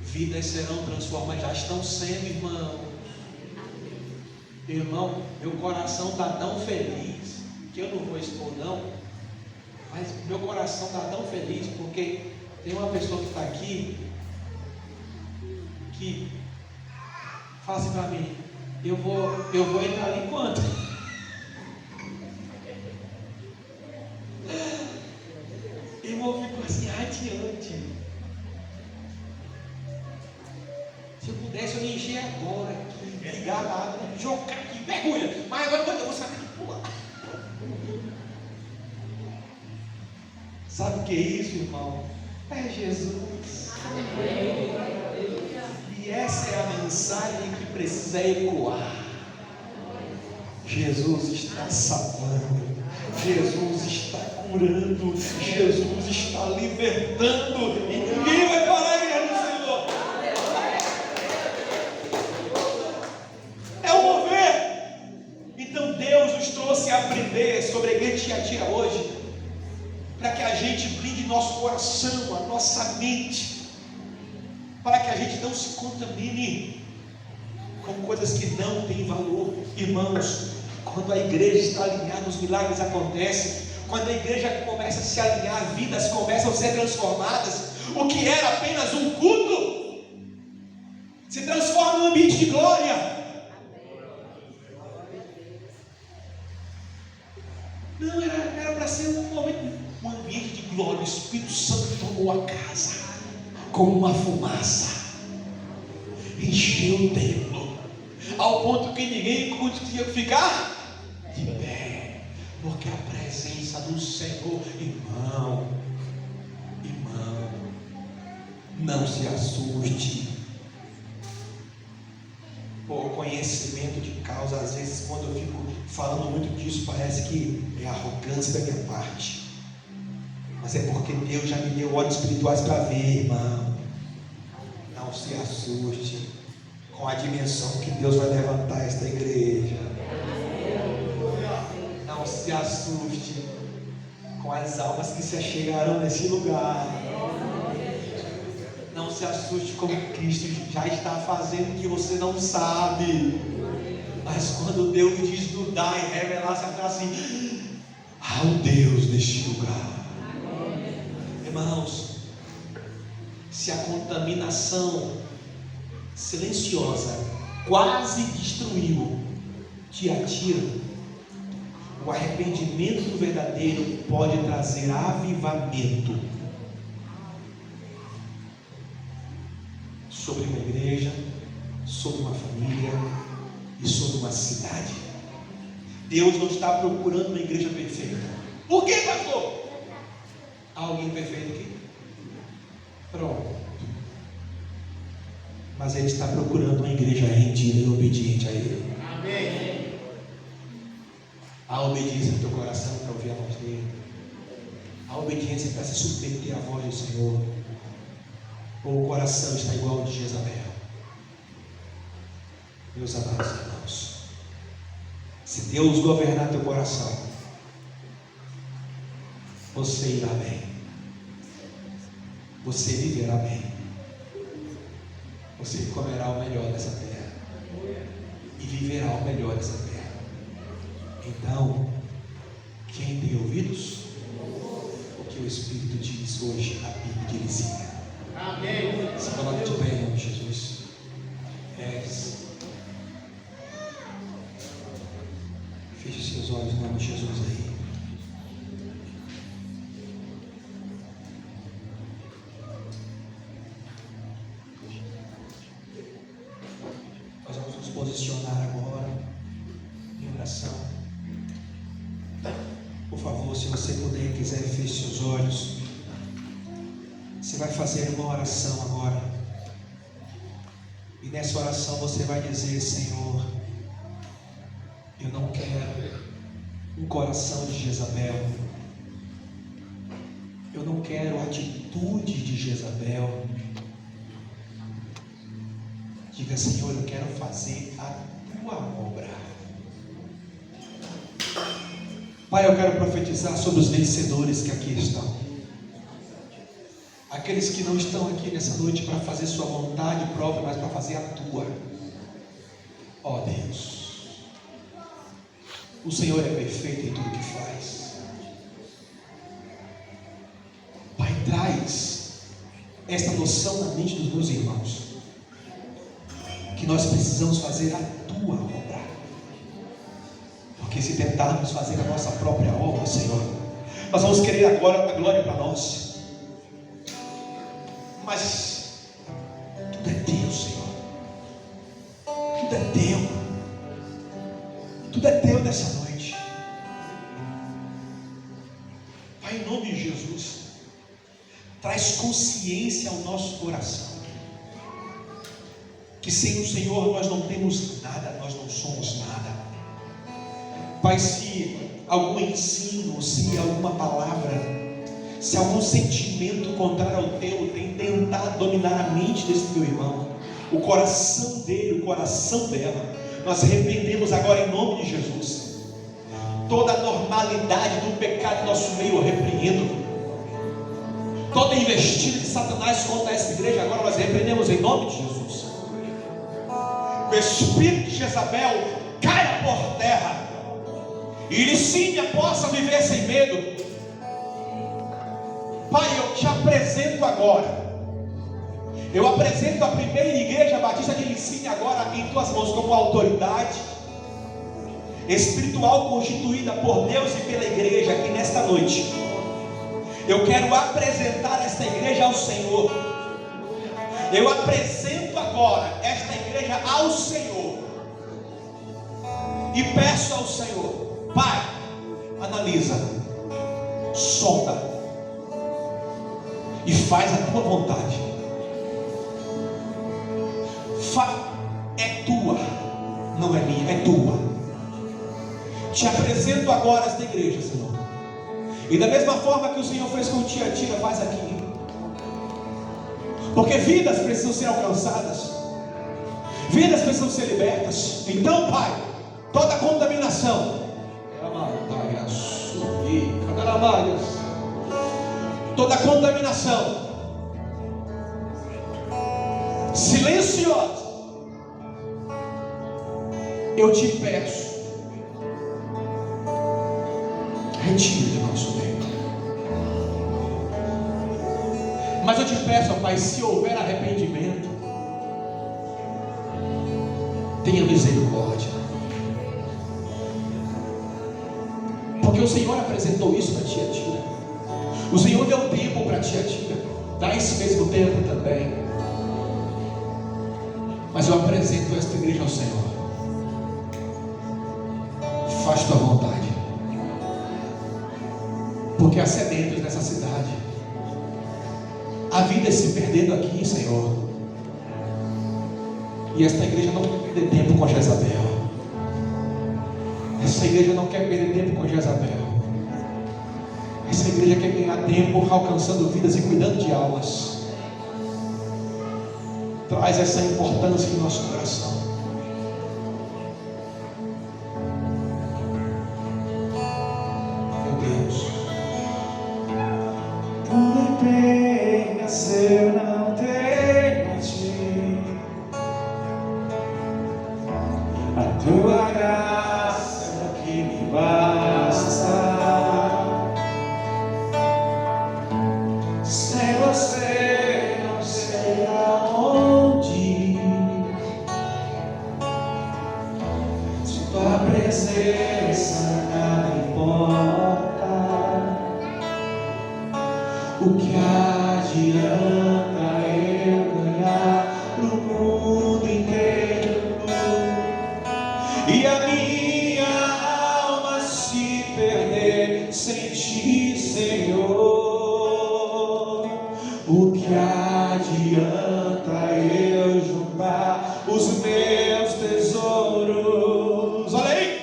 vidas serão transformadas, já estão sendo, irmãos. Irmão, meu coração está tão feliz, que eu não vou expor não, mas meu coração está tão feliz, porque tem uma pessoa que está aqui, que fala assim para mim: eu vou entrar ali quanto? Irmão, ficou assim radiante. Se eu pudesse, eu me encher agora aqui, ligar a água, jogar aqui, mergulha. Mas agora eu vou sair daqui e pular. Sabe o que é isso, irmão? É Jesus. E essa é a mensagem que precisa ecoar. Jesus está salvando, Jesus está curando, Jesus está libertando, e ninguém vai parar a igreja do Senhor. É o mover. Então Deus nos trouxe a aprender sobre a igreja de Tiatira hoje, coração, a nossa mente, para que a gente não se contamine com coisas que não têm valor. Irmãos, quando a igreja está alinhada, os milagres acontecem. Quando a igreja começa a se alinhar, vidas começam a ser transformadas. O que era apenas um culto se transforma num ambiente de glória. Não, era para ser um ambiente de glória. O Espírito Santo tomou a casa como uma fumaça, encheu o templo, ao ponto que ninguém conseguia ficar de pé, porque a presença do Senhor, irmão, não se assuste. Por conhecimento de causa, às vezes quando eu fico falando muito disso, parece que é arrogância da minha parte, mas é porque Deus já me deu olhos espirituais para ver, irmão. Não se assuste com a dimensão que Deus vai levantar esta igreja. Não se assuste com as almas que se achegarão nesse lugar. Não se assuste como Cristo já está fazendo o que você não sabe. Mas quando Deus diz do dar e revelar, você fala assim: há um Deus neste lugar. Irmãos, se a contaminação silenciosa quase destruiu Tiatira, o arrependimento verdadeiro pode trazer avivamento sobre uma igreja, sobre uma família e sobre uma cidade. Deus não está procurando uma igreja perfeita. Por quê, pastor? Há alguém perfeito aqui? Pronto. Mas Ele está procurando uma igreja rendida e obediente a Ele. Amém. Há obediência no teu coração para ouvir a voz dEle. Há obediência para se submeter à voz do Senhor. Ou o coração está igual ao de Jezabel? Meus amados irmãos, se Deus governar teu coração, você irá bem, você viverá bem, você comerá o melhor dessa terra e viverá o melhor dessa terra. Então, quem tem ouvidos, o que o Espírito diz hoje na Bíblia de Lisínia. Amém. Se coloque de pé em nome de Jesus. Feche seus olhos em nome de Jesus aí. Nós vamos nos posicionar agora em oração. Por favor, se você puder e quiser, feche seus olhos. Você vai fazer uma oração agora. E nessa oração você vai dizer: Senhor, eu não quero um coração de Jezabel. Eu não quero a atitude de Jezabel. Diga: Senhor, eu quero fazer a tua obra. Pai, eu quero profetizar sobre os vencedores que aqui estão. Aqueles que não estão aqui nessa noite para fazer sua vontade própria, mas para fazer a tua. Ó Deus, o Senhor é perfeito em tudo que faz. Pai, traz esta noção na mente dos meus irmãos, que nós precisamos fazer a tua obra. Porque se tentarmos fazer a nossa própria obra, Senhor, nós vamos querer agora a glória para nós. Mas tudo é teu, Senhor. Tudo é teu. Tudo é teu nessa noite. Pai, em nome de Jesus, traz consciência ao nosso coração, que sem o Senhor nós não temos nada, nós não somos nada. Pai, se algum ensino, se alguma palavra, se algum sentimento contrário ao teu tem tentado dominar a mente desse teu irmão, o coração dele, o coração dela, nós repreendemos agora em nome de Jesus. Toda a normalidade do pecado no nosso meio eu repreendo. Toda investida de Satanás contra essa igreja, agora nós repreendemos em nome de Jesus. O espírito de Jezabel caia por terra, e Licínia possa viver sem medo. Pai, eu te apresento agora, eu apresento a primeira igreja batista de Licínia agora em tuas mãos, como autoridade espiritual constituída por Deus e pela igreja aqui nesta noite. Eu quero apresentar esta igreja ao Senhor. Eu apresento agora esta igreja ao Senhor e peço ao Senhor: Pai, analisa, sonda e faz a tua vontade. É tua, não é minha, é tua. Te apresento agora esta igreja, Senhor, e da mesma forma que o Senhor fez com Tiatira, faz aqui, porque vidas precisam ser alcançadas, vidas precisam ser libertas. Então, Pai, toda contaminação, toda contaminação silenciosa, eu te peço, retira de nosso meio. Mas eu te peço, ó Pai, se houver arrependimento, tenha misericórdia, porque o Senhor apresentou isso para Tiatira. O Senhor deu tempo para Tiatira, dá esse mesmo tempo também. Mas eu apresento esta igreja ao Senhor. Faz tua vontade, porque há sedentos nessa cidade, há vidas se perdendo aqui, Senhor, e esta igreja não quer perder tempo com Jezabel. Essa igreja não quer perder tempo com Jezabel. Essa igreja quer ganhar tempo alcançando vidas e cuidando de almas. Traz essa importância em nosso coração. Eu não tenho a ti, a tua graça que me basta. Sem você não sei aonde, se tua presença nada importa. O que adianta eu ganhar pro mundo inteiro e a minha alma se perder sem ti, Senhor? O que adianta eu juntar os meus tesouros, olha aí,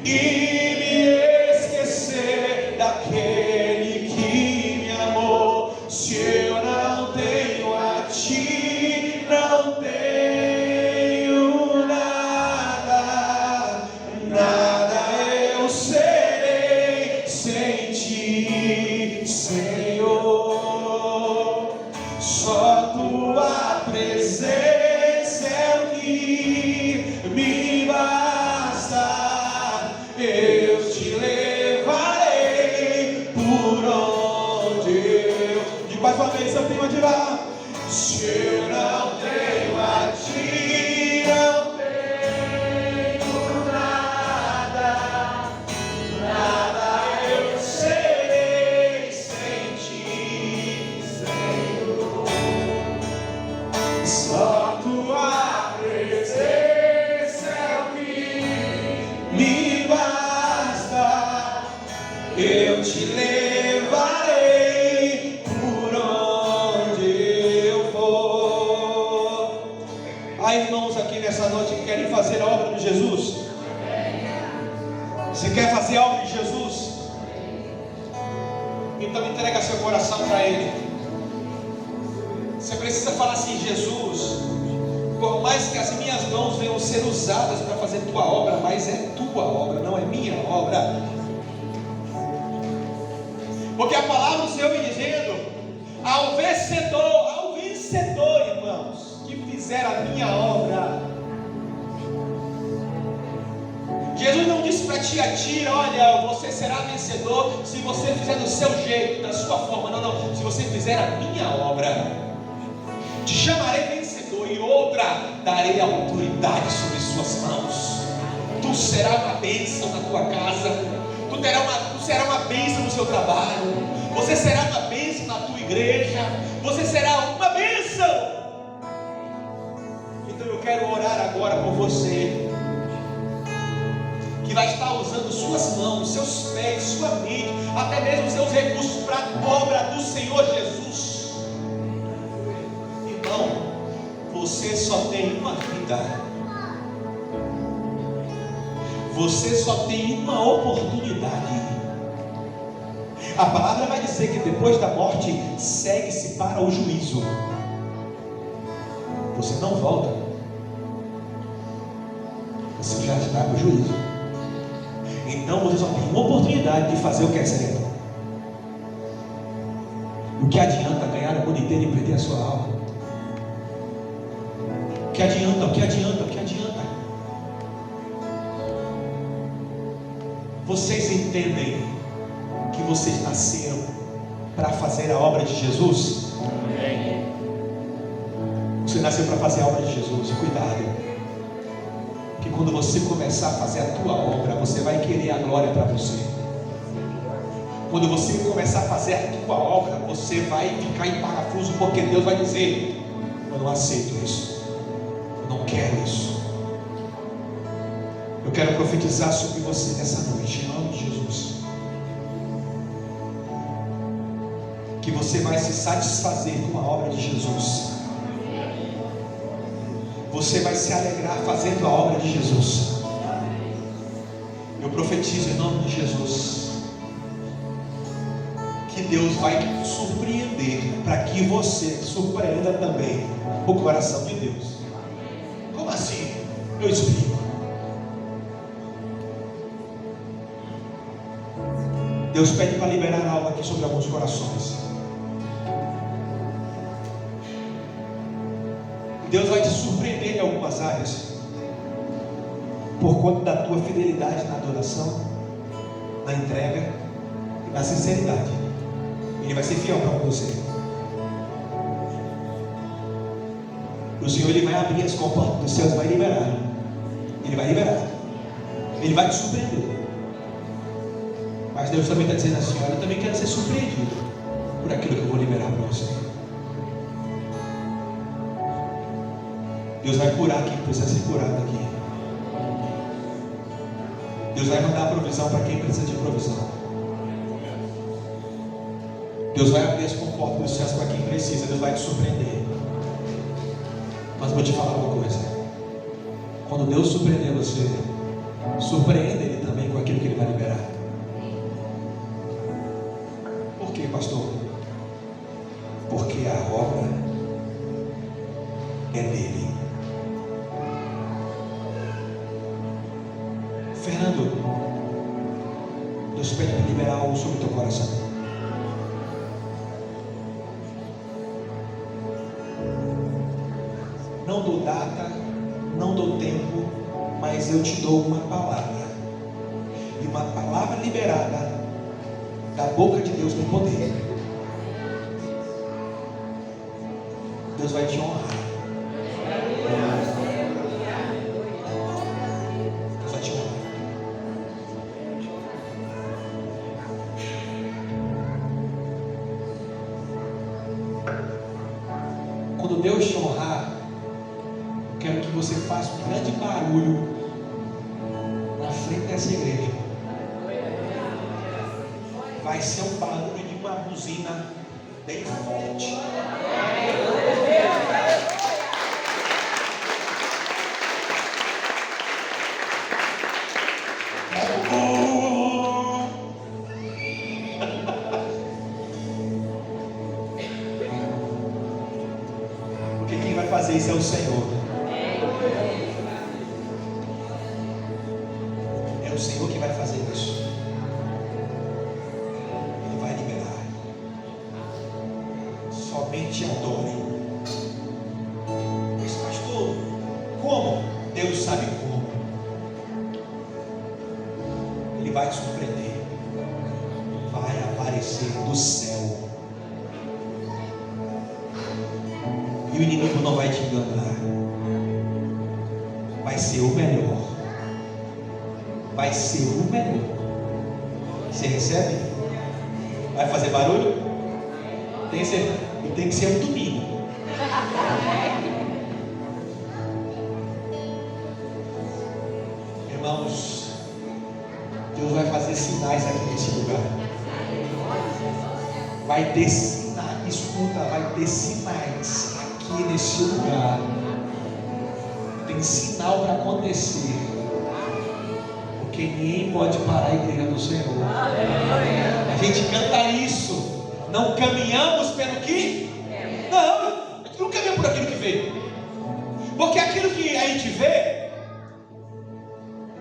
e me esquecer daquele que me amou? Se eu não tenho a ti, não tenho nada, nada eu serei sem ti, Senhor. Só tua presença é o que me basta. Eu te levarei por onde eu. De mais uma vez eu tenho a tirar. Se eu não tenho a ti, não tenho nada, nada eu serei sem ti, Senhor. Só tua presença é o que me basta. Eu te levarei por onde eu for. Há irmãos aqui nessa noite que querem fazer a obra de Jesus. Você quer fazer a obra de Jesus? Então entrega seu coração para Ele. Você precisa falar assim: Jesus, por mais que as minhas mãos venham ser usadas para fazer tua obra, mas é tua obra, não é minha obra. Porque a palavra do Senhor me dizendo Ao vencedor, irmãos, que fizer a minha obra. Jesus não disse para ti, atira, olha, você será vencedor se você fizer do seu jeito, da sua forma. Não, se você fizer a minha obra, te chamarei vencedor, e outra, darei autoridade sobre suas mãos. Tu serás uma bênção na tua casa, tu serás uma bênção no seu trabalho, você será uma bênção na tua igreja, você será uma bênção. Então eu quero orar agora por você, que vai estar usando suas mãos, seus pés, sua mente, até mesmo seus recursos para a obra do Senhor Jesus. Irmão, você só tem uma vida, você só tem uma oportunidade. A palavra vai dizer que depois da morte segue-se para o juízo. Você não volta, você já está no juízo. Então você só tem uma oportunidade de fazer o que é certo. O que adianta ganhar o mundo inteiro e perder a sua alma? O que adianta? Vocês entendem que vocês nasceram para fazer a obra de Jesus? Amém. Você nasceu para fazer a obra de Jesus. Cuidado, que quando você começar a fazer a tua obra, você vai querer a glória para você. Quando você começar a fazer a tua obra, você vai ficar em parafuso, porque Deus vai dizer: eu não aceito isso, eu não quero isso. Eu quero profetizar sobre você nessa noite, em nome de Jesus, que você vai se satisfazer com a obra de Jesus. Você vai se alegrar fazendo a obra de Jesus. Eu profetizo em nome de Jesus que Deus vai te surpreender, para que você surpreenda também o coração de Deus. Como assim? Eu explico. Deus pede para liberar algo aqui sobre alguns corações. Deus vai te surpreender em algumas áreas, por conta da tua fidelidade na adoração, na entrega e na sinceridade. Ele vai ser fiel para você. O Senhor, Ele vai abrir as portas dos céus e vai liberar. Ele vai liberar. Ele vai te surpreender. Mas Deus também está dizendo assim: olha, eu também quero ser surpreendido por aquilo que eu vou liberar para você. Deus vai curar quem precisa ser curado aqui. Deus vai mandar a provisão para quem precisa de provisão. Deus vai abrir as portas dos céus para quem precisa. Deus vai te surpreender. Mas vou te falar uma coisa: quando Deus surpreender você, surpreenda Ele também com aquilo que Ele vai liberar. Por quê, pastor? Porque a obra é dele. Fernando, Deus pede para liberar algo sobre o teu coração. Não dou data, não dou tempo, mas eu te dou uma palavra. E uma palavra liberada da boca de Deus tem poder. Deus vai te honrar. Deus vai te honrar. Quando Deus te honrar, eu quero que você faça um grande barulho na frente dessa igreja. Vai ser um barulho de uma buzina bem forte. Porque quem vai fazer isso é o Senhor. É o Senhor que vai fazer isso. Ele vai liberar. Só realmente adorem. Mas pastor, como? Deus sabe como. Ele vai te surpreender. Vai aparecer do céu. E o inimigo não vai te enganar. Vai ser o melhor. Vai ser o melhor. Você recebe? Vai fazer barulho? Tem que ser, e tem que ser um domingo. Irmãos, Deus vai fazer sinais aqui nesse lugar. Vai ter sinais, escuta, vai ter sinais aqui nesse lugar. Tem sinal para acontecer. Porque ninguém pode parar a igreja do Senhor. A gente canta isso. Não caminhamos pelo que? Não, a gente não caminha por aquilo que vê. Porque aquilo que a gente vê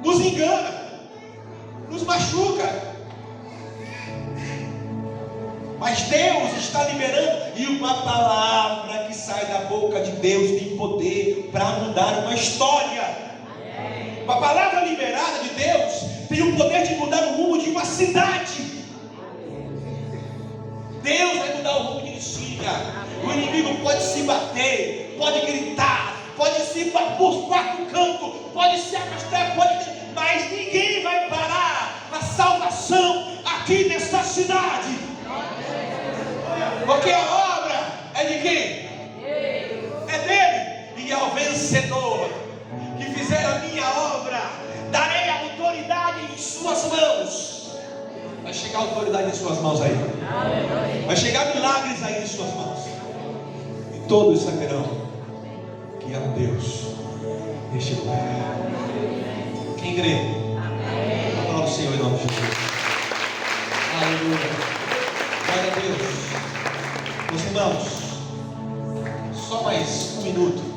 nos engana, nos machuca. Mas Deus está liberando, e uma palavra que sai da boca de Deus tem poder para mudar uma história. Uma palavra liberada de Deus tem o poder de mudar o rumo de uma cidade. Deus vai mudar o rumo de Lixinga. O inimigo pode se bater, pode gritar, pode se bater por quatro cantos, pode se afastar, mas ninguém vai parar a salvação aqui nesta cidade. Porque a obra é de quem? É dele. E ao vencedor que fizer a minha obra, darei a autoridade em suas mãos. Vai chegar autoridade em suas mãos aí. Vai chegar milagres aí em suas mãos. E todos saberão que é um Deus neste lugar. Quem crê? A palavra do Senhor em nome de Jesus. Aleluia. Glória a Deus. Meus irmãos, só mais um minuto.